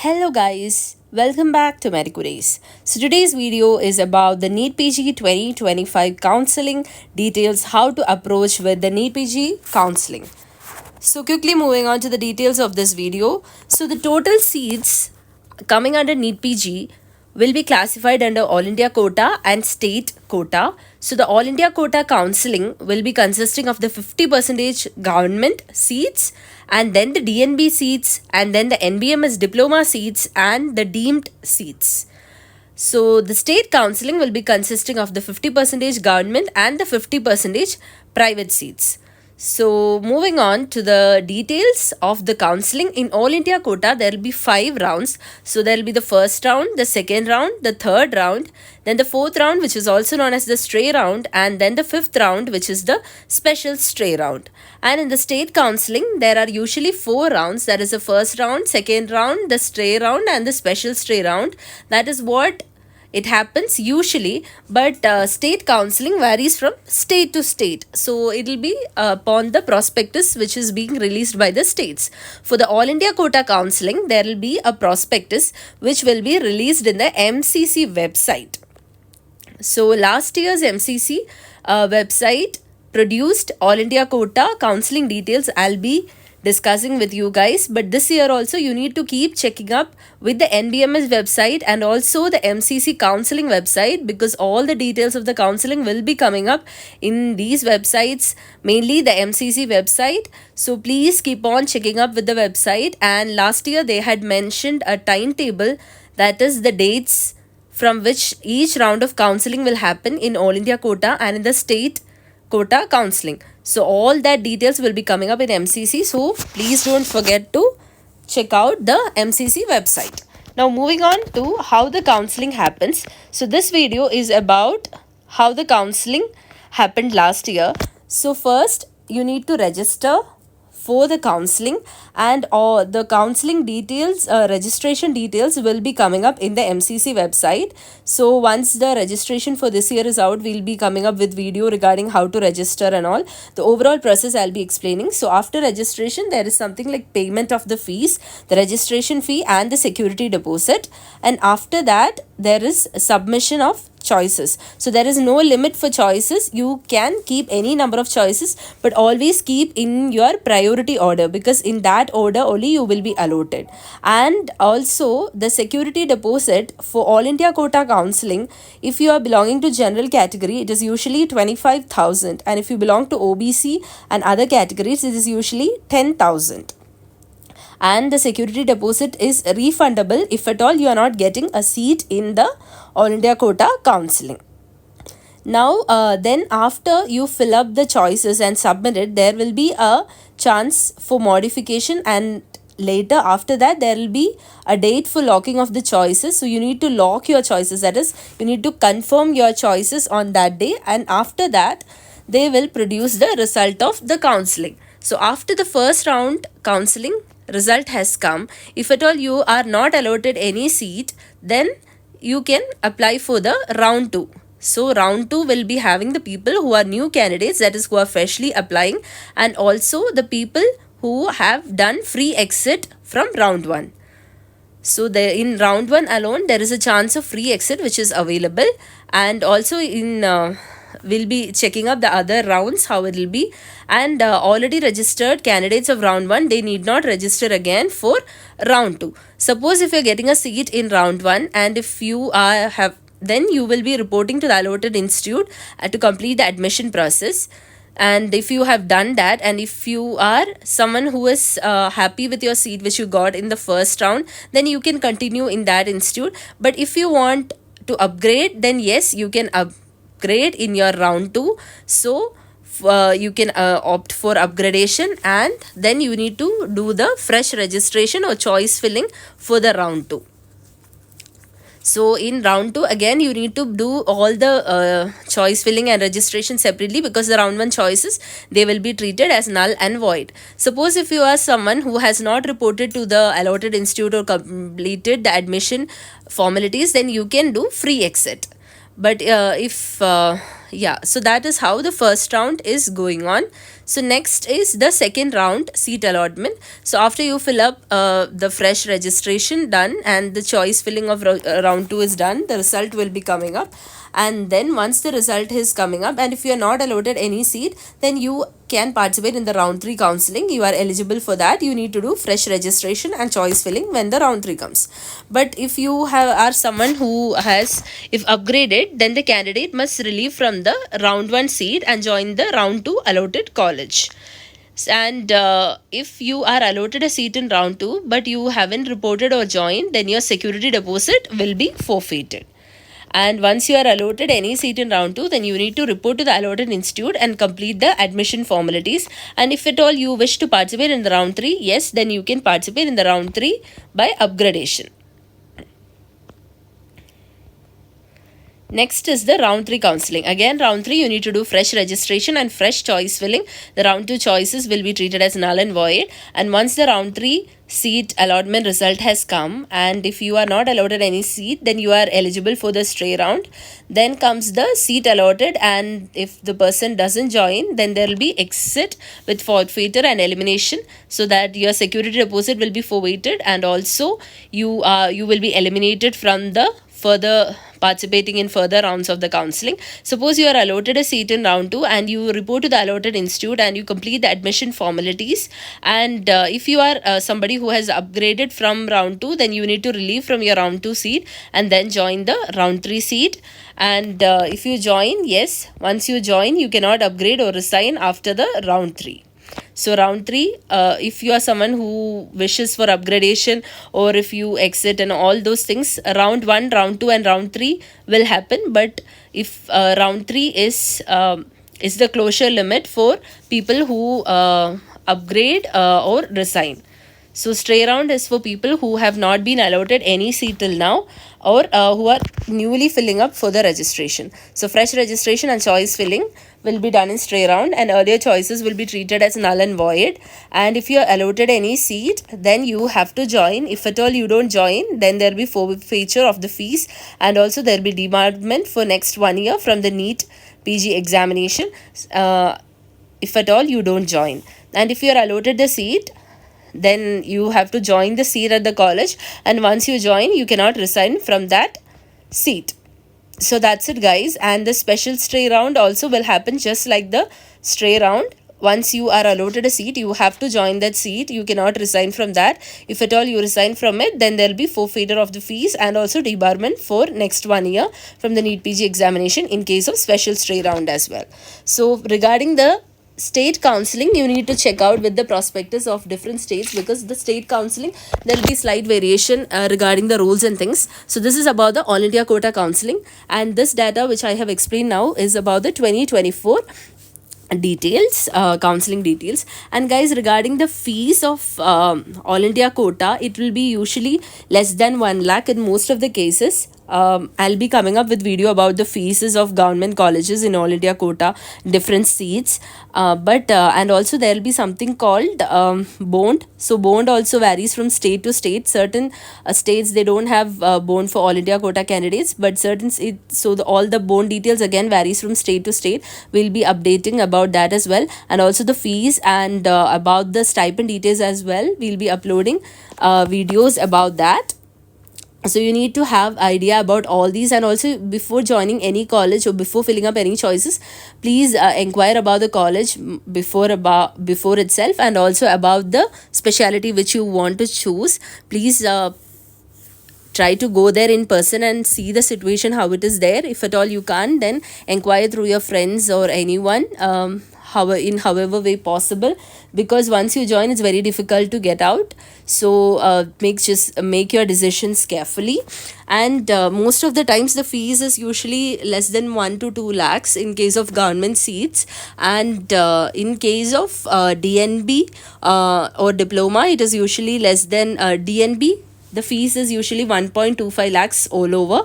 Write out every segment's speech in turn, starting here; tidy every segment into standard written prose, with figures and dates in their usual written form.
Hello guys, welcome back to Medico Days. So today's video is about the NEETPG 2025 counseling details, how to approach with the NEETPG counseling. So quickly moving on to the details of this video. So the total seats coming under NEETPG will be classified under All India quota and state quota. So the All India quota counseling will be consisting of the 50% government seats and then the DNB seats and then the NBMS diploma seats and the deemed seats. So the state counseling will be consisting of the 50% government and the 50% private seats. So moving on to the details of the counseling in All India quota, there will be 5 rounds. So there will be the first round, the second round, the third round, then the fourth round, which is also known as the stray round, and then the fifth round, which is the special stray round. And in the state counseling, there are usually 4 rounds. That is the first round, second round, the stray round, and the special stray round. That is what it happens usually, but state counseling varies from state to state. So it will be upon the prospectus which is being released by the states. For the All India quota counseling, there will be a prospectus which will be released in the MCC website. So last year's MCC website produced All India quota counseling details. I'll be discussing with you guys, but this year also you need to keep checking up with the NBMS website and also the MCC counseling website, because all the details of the counseling will be coming up in these websites, mainly the MCC website. So please keep on checking up with the website. And last year they had mentioned a timetable, that is the dates from which each round of counseling will happen in All India quota and in the state quota counseling. So all that details will be coming up in MCC. So please don't forget to check out the MCC website. Now moving on to how the counseling happens. So this video is about how the counseling happened last year. So first you need to register for the counseling, and all the counseling details, registration details will be coming up in the MCC website. So once the registration for this year is out, we'll be coming up with video regarding how to register and all. The overall process I'll be explaining. So after registration, there is something like payment of the fees, the registration fee and the security deposit, and after that there is submission of choices. So there is no limit for choices. You can keep any number of choices, but always keep in your priority order, because in that order only you will be allotted. And also the security deposit for All India quota counseling, if you are belonging to general category, it is usually 25,000, and if you belong to OBC and other categories, it is usually 10,000. And the security deposit is refundable if at all you are not getting a seat in the All India quota counseling. Now then after you fill up the choices and submit it, there will be a chance for modification, and later after that there will be a date for locking of the choices. So you need to lock your choices, that is you need to confirm your choices on that day, and after that they will produce the result of the counseling. So after the first round counseling result has come, if at all you are not allotted any seat, then you can apply for the round 2. So round 2 will be having the people who are new candidates, that is who are freshly applying, and also the people who have done free exit from round 1. So in round 1 alone there is a chance of free exit which is available, and also in we'll be checking up the other rounds how it will be. And already registered candidates of round 1, they need not register again for round 2. Suppose if you're getting a seat in round 1, and if you then you will be reporting to the allotted institute to complete the admission process. And if you have done that, and if you are someone who is happy with your seat which you got in the first round, then you can continue in that institute. But if you want to upgrade, then yes, you can upgrade in your round 2. So you can opt for upgradation, and then you need to do the fresh registration or choice filling for the round 2. So in round 2 again you need to do all the choice filling and registration separately, because the round 1 choices, they will be treated as null and void. Suppose if you are someone who has not reported to the allotted institute or completed the admission formalities, then you can do free exit. But so that is how the first round is going on. So next is the second round seat allotment. So after you fill up the fresh registration done and the choice filling of round 2 is done, the result will be coming up. And then once the result is coming up, and if you are not allotted any seat, then you can participate in the round 3 counseling. You are eligible for that. You need to do fresh registration and choice filling when the round 3 comes. But if you are someone who has, if upgraded, then the candidate must relieve from the round 1 seat and join the round 2 allotted college. And if you are allotted a seat in round 2 but you haven't reported or joined, then your security deposit will be forfeited. And once you are allotted any seat in round 2, then you need to report to the allotted institute and complete the admission formalities. And if at all you wish to participate in the round 3, yes, then you can participate in the round 3 by upgradation. Next is the round 3 counseling. Again, round 3 you need to do fresh registration and fresh choice filling. The round 2 choices will be treated as null and void. And once the round 3 seat allotment result has come, and if you are not allotted any seat, then you are eligible for the stray round. Then comes the seat allotted, and if the person doesn't join, then there will be exit with forfeiture and elimination, so that your security deposit will be forfeited, and also you will be eliminated from the further participating in further rounds of the counseling. Suppose you are allotted a seat in round 2 and you report to the allotted institute and you complete the admission formalities, and if you are somebody who has upgraded from round 2, then you need to relieve from your round 2 seat and then join the round 3 seat. And if you join, yes, once you join, you cannot upgrade or resign after the round 3. So round 3, if you are someone who wishes for upgradation, or if you exit and all those things, round 1, round 2 and round 3 will happen. But if round 3 is the closure limit for people who upgrade or resign. So stray round is for people who have not been allotted any seat till now, or who are newly filling up for the registration. So fresh registration and choice filling will be done in stray round, and earlier choices will be treated as null and void. And if you are allotted any seat, then you have to join. If at all you don't join, then there will be forfeiture of the fees, and also there will be debarment for next 1 year from the NEET PG examination if at all you don't join. And if you are allotted the seat, then you have to join the seat at the college, and once you join, you cannot resign from that seat. So that's it, guys. And the special stray round also will happen just like the stray round. Once you are allotted a seat, you have to join that seat. You cannot resign from that. If at all you resign from it, then there will be forfeiture of the fees and also debarment for next 1 year from the NEET PG examination in case of special stray round as well. So regarding the state counseling, you need to check out with the prospectus of different states, because the state counseling there will be slight variation regarding the rules and things. So this is about the all India quota counseling, and this data which I have explained now is about the 2024 details, counseling details. And guys, regarding the fees of all India quota, it will be usually less than 1 lakh in most of the cases. I'll be coming up with video about the fees of government colleges in all India quota, different seats, and also there will be something called bond. So bond also varies from state to state. Certain states, they don't have bond for all India quota candidates, but certain all the bond details again varies from state to state. We'll be updating about that as well, and also the fees and about the stipend details as well. We'll be uploading videos about that. So you need to have idea about all these, and also before joining any college or before filling up any choices, please inquire about the college before itself, and also about the specialty which you want to choose. Please try to go there in person and see the situation, how it is there. If at all you can't, then inquire through your friends or anyone, however way possible, because once you join, it's very difficult to get out. So make your decisions carefully. And most of the times the fees is usually less than 1 to 2 lakhs in case of government seats, and in case of DNB or diploma, it is usually less than DNB. The fees is usually 1.25 lakhs all over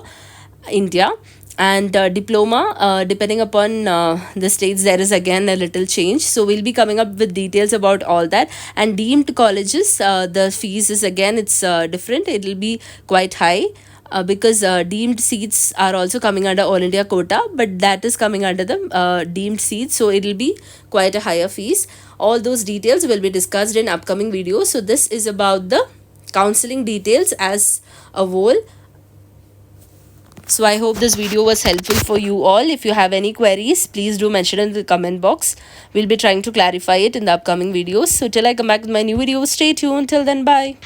India. And diploma, depending upon the states, there is again a little change. So we'll be coming up with details about all that. And deemed colleges, the fees is again, it's different. It will be quite high. because deemed seats are also coming under All India quota, but that is coming under the deemed seats, so it will be quite a higher fees. All those details will be discussed in upcoming videos. So this is about the counseling details as a whole. So I hope this video was helpful for you all. If you have any queries, please do mention in the comment box. We'll be trying to clarify it in the upcoming videos. So till I come back with my new video, stay tuned. Till then, bye.